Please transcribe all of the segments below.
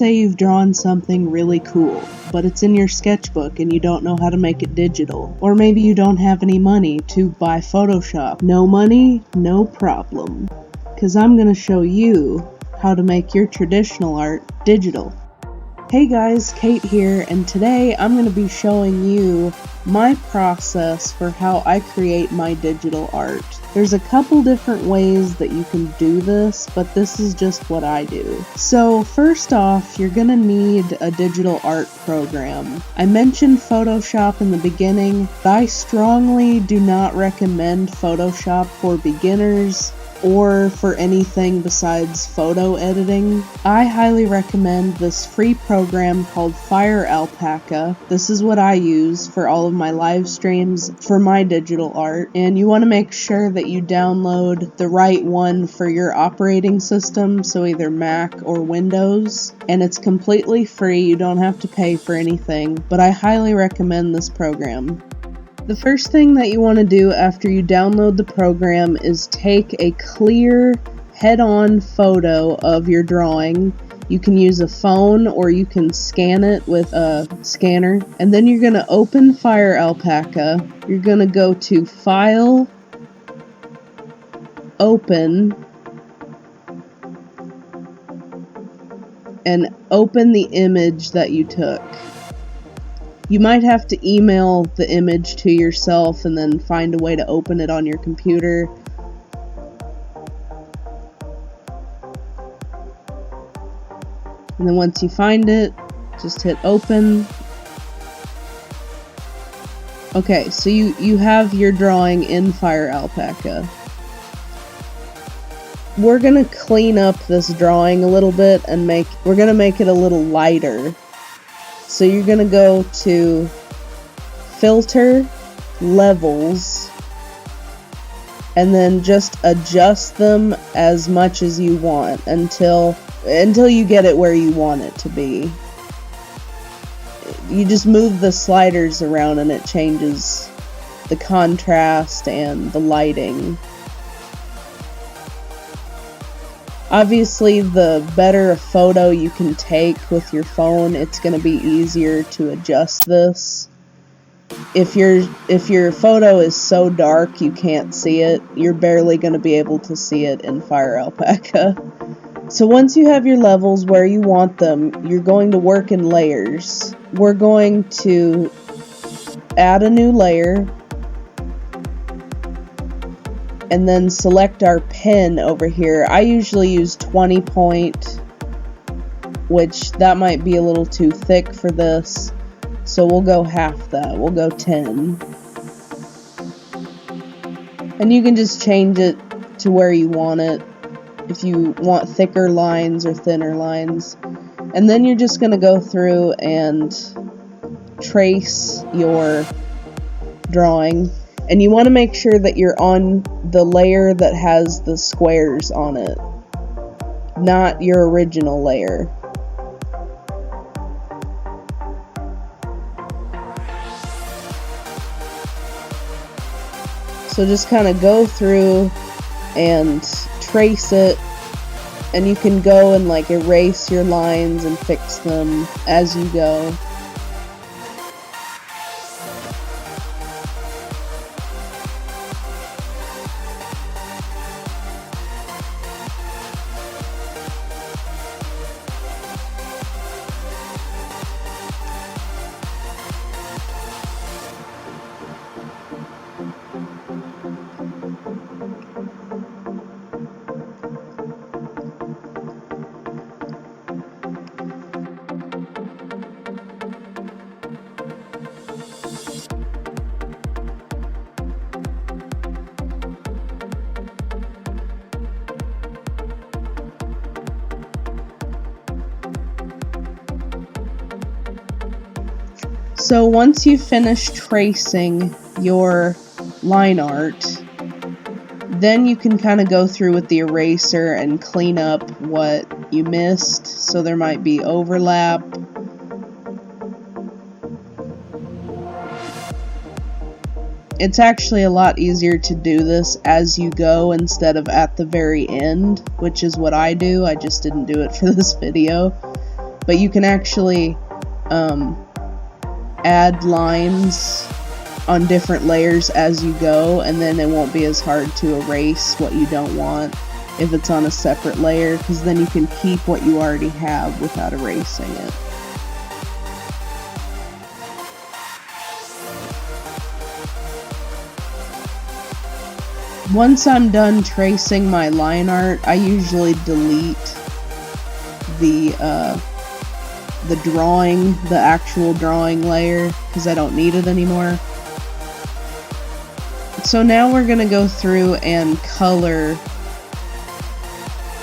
say you've drawn something really cool, but it's in your sketchbook and you don't know how to make it digital. Or maybe you don't have any money to buy Photoshop. No money, no problem. 'Cause I'm gonna show you how to make your traditional art digital. Hey guys, Kate here, and today I'm going to be showing you my process for how I create my digital art. There's a couple different ways that you can do this, but this is just what I do. So first off, you're going to need a digital art program. I mentioned Photoshop in the beginning, but I strongly do not recommend Photoshop for beginners or for anything besides photo editing. I highly recommend this free program called FireAlpaca. This is what I use for all of my live streams for my digital art, and you want to make sure that you download the right one for your operating system, so either Mac or Windows, and it's completely free. You don't have to pay for anything, but I highly recommend this program. The first thing that you want to do after you download the program is take a clear, head-on photo of your drawing. You can use a phone or you can scan it with a scanner. And then you're going to open FireAlpaca. You're going to go to File, Open, and open the image that you took. You might have to email the image to yourself and then find a way to open it on your computer. And then once you find it, just hit open. Okay, so you have your drawing in FireAlpaca. We're gonna clean up this drawing a little bit and we're gonna make it a little lighter. So you're going to go to Filter, Levels, and then just adjust them as much as you want until you get it where you want it to be. You just move the sliders around and it changes the contrast and the lighting. Obviously, the better a photo you can take with your phone, it's going to be easier to adjust this. If your photo is so dark you can't see it, you're barely going to be able to see it in FireAlpaca. So once you have your levels where you want them, you're going to work in layers. We're going to add a new layer, and then select our pen over here. I usually use 20 point, which that might be a little too thick for this, so we'll go half that. We'll go 10. And you can just change it to where you want it, if you want thicker lines or thinner lines. And then you're just going to go through and trace your drawing. And you want to make sure that you're on the layer that has the squares on it, not your original layer. So just kind of go through and trace it, and you can go and like erase your lines and fix them as you go. So once you finish tracing your line art, then you can kind of go through with the eraser and clean up what you missed. So there might be overlap. It's actually a lot easier to do this as you go instead of at the very end, which is what I do. I just didn't do it for this video. but you can actually add lines on different layers as you go, and then it won't be as hard to erase what you don't want if it's on a separate layer, because then you can keep what you already have without erasing it. Once I'm done tracing my line art, I usually delete the drawing, the actual drawing layer, because I don't need it anymore. So now we're gonna go through and color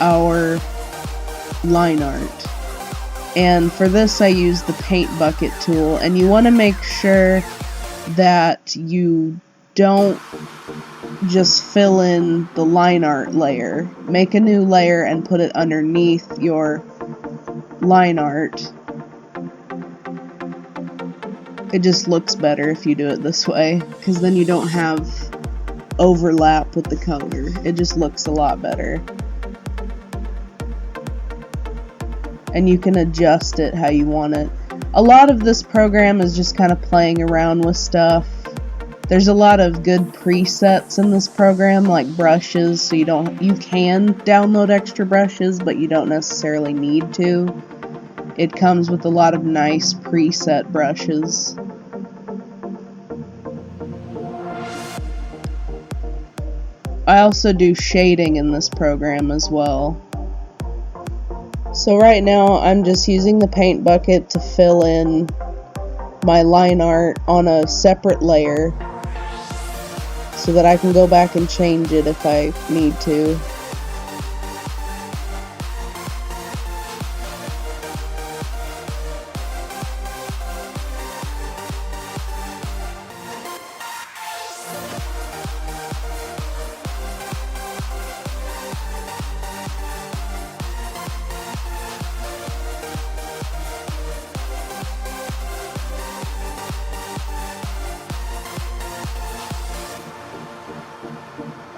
our line art. And for this I use the paint bucket tool, and you want to make sure that you don't just fill in the line art layer. Make a new layer and put it underneath your line art. It just looks better if you do it this way, because then you don't have overlap with the color. It just looks a lot better. And you can adjust it how you want it. A lot of this program is just kind of playing around with stuff. There's a lot of good presets in this program, like brushes, so you can download extra brushes, but you don't necessarily need to. It comes with a lot of nice preset brushes. I also do shading in this program as well. So right now I'm just using the paint bucket to fill in my line art on a separate layer so that I can go back and change it if I need to.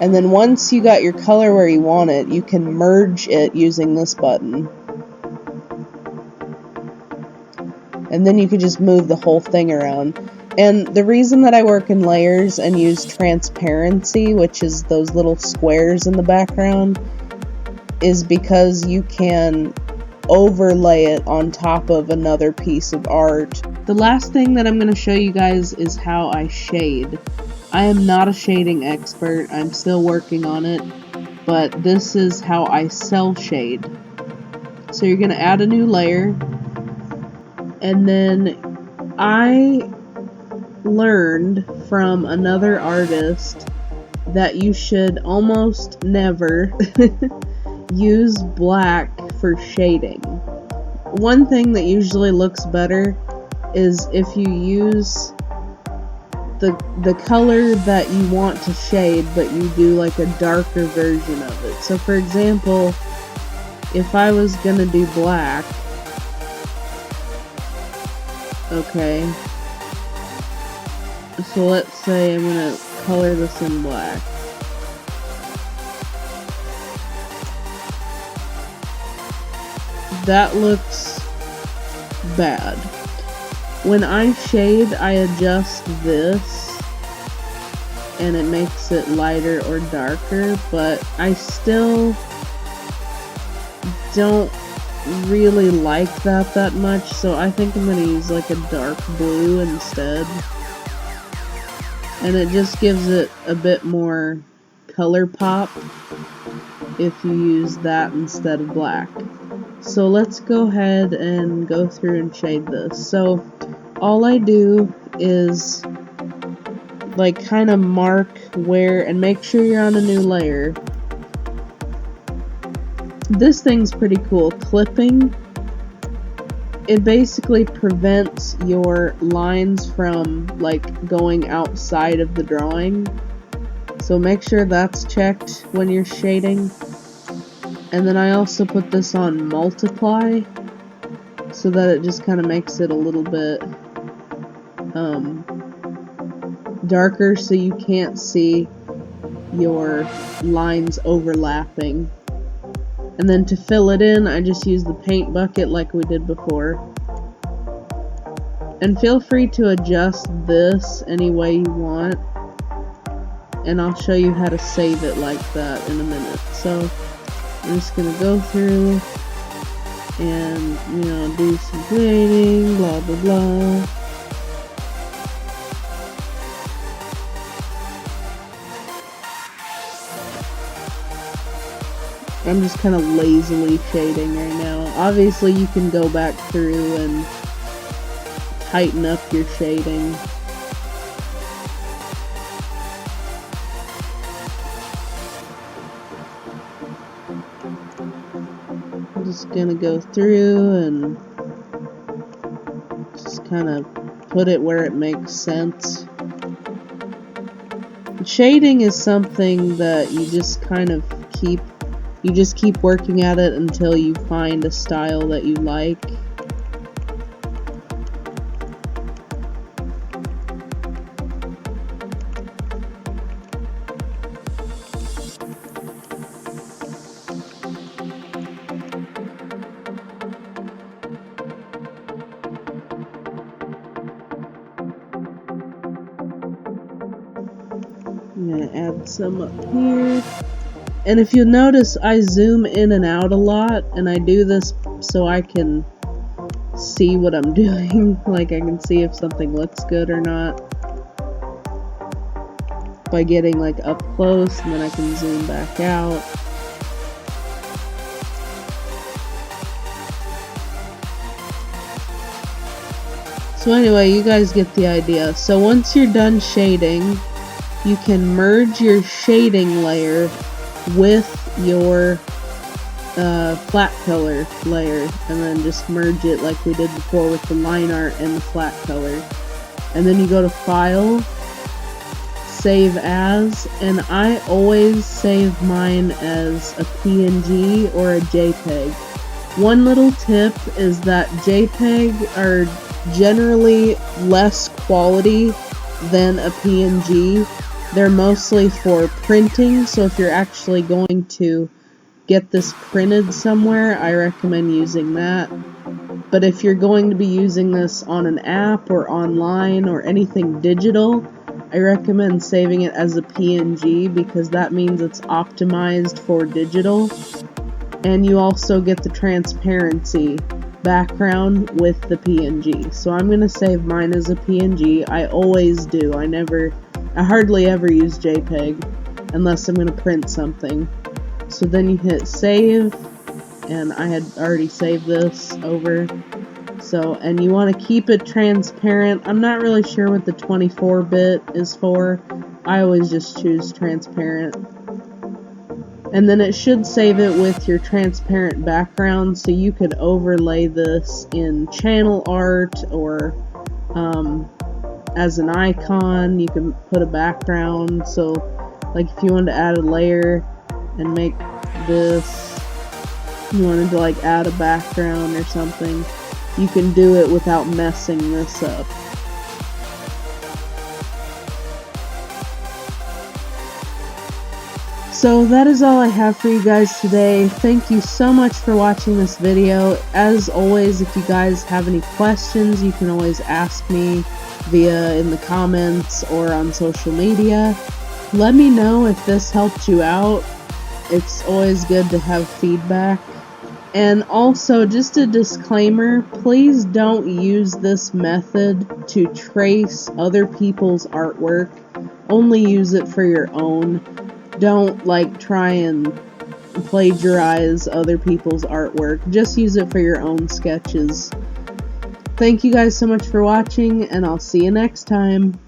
And then once you got your color where you want it, you can merge it using this button. And then you can just move the whole thing around. And the reason that I work in layers and use transparency, which is those little squares in the background, is because you can overlay it on top of another piece of art. The last thing that I'm going to show you guys is how I shade. I am not a shading expert, I'm still working on it, but this is how I cel shade. So you're going to add a new layer, and then I learned from another artist that you should almost never use black for shading. One thing that usually looks better is if you use the color that you want to shade, but you do like a darker version of it. So for example, if I was gonna do black, okay, so let's say I'm gonna color this in black. That looks bad. When I shade, I adjust this and it makes it lighter or darker, but I still don't really like that much, so I think I'm going to use like a dark blue instead. And it just gives it a bit more color pop if you use that instead of black. So let's go ahead and go through and shade this. So all I do is like kind of mark where, and make sure you're on a new layer. This thing's pretty cool. Clipping, it basically prevents your lines from like going outside of the drawing. So make sure that's checked when you're shading. And then I also put this on multiply so that it just kind of makes it a little bit darker so you can't see your lines overlapping. And then to fill it in, I just use the paint bucket like we did before. And feel free to adjust this any way you want. And I'll show you how to save it like that in a minute. So I'm just gonna go through and, you know, do some grading, blah blah blah. I'm just kind of lazily shading right now. Obviously you can go back through and tighten up your shading. I'm just gonna go through and just kind of put it where it makes sense. Shading is something that you just kind of keep working at it until you find a style that you like. I'm gonna add some up here. And if you'll notice, I zoom in and out a lot, and I do this so I can see what I'm doing. Like, I can see if something looks good or not by getting like up close, and then I can zoom back out. So anyway, you guys get the idea. So once you're done shading, you can merge your shading layer with your flat color layer, and then just merge it like we did before with the line art and the flat color. And then you go to File, Save As, and I always save mine as a PNG or a JPEG. One little tip is that JPEG are generally less quality than a PNG. They're mostly for printing, so if you're actually going to get this printed somewhere, I recommend using that. But if you're going to be using this on an app or online or anything digital, I recommend saving it as a PNG, because that means it's optimized for digital. And you also get the transparency background with the PNG. So I'm going to save mine as a PNG. I always do. I hardly ever use JPEG unless I'm going to print something. So then you hit save, and I had already saved this over. So, and you want to keep it transparent. I'm not really sure what the 24-bit is for. I always just choose transparent. And then it should save it with your transparent background, so you could overlay this in channel art or as an icon. You can put a background. So like if you wanted to add a layer and make this, you wanted to like add a background or something, you can do it without messing this up. So that is all I have for you guys today. Thank you so much for watching this video. As always, if you guys have any questions, you can always ask me via in the comments or on social media. Let me know if this helped you out. It's always good to have feedback. And also, just a disclaimer, please don't use this method to trace other people's artwork. Only use it for your own. Don't like try and plagiarize other people's artwork. Just use it for your own sketches. Thank you guys so much for watching, and I'll see you next time.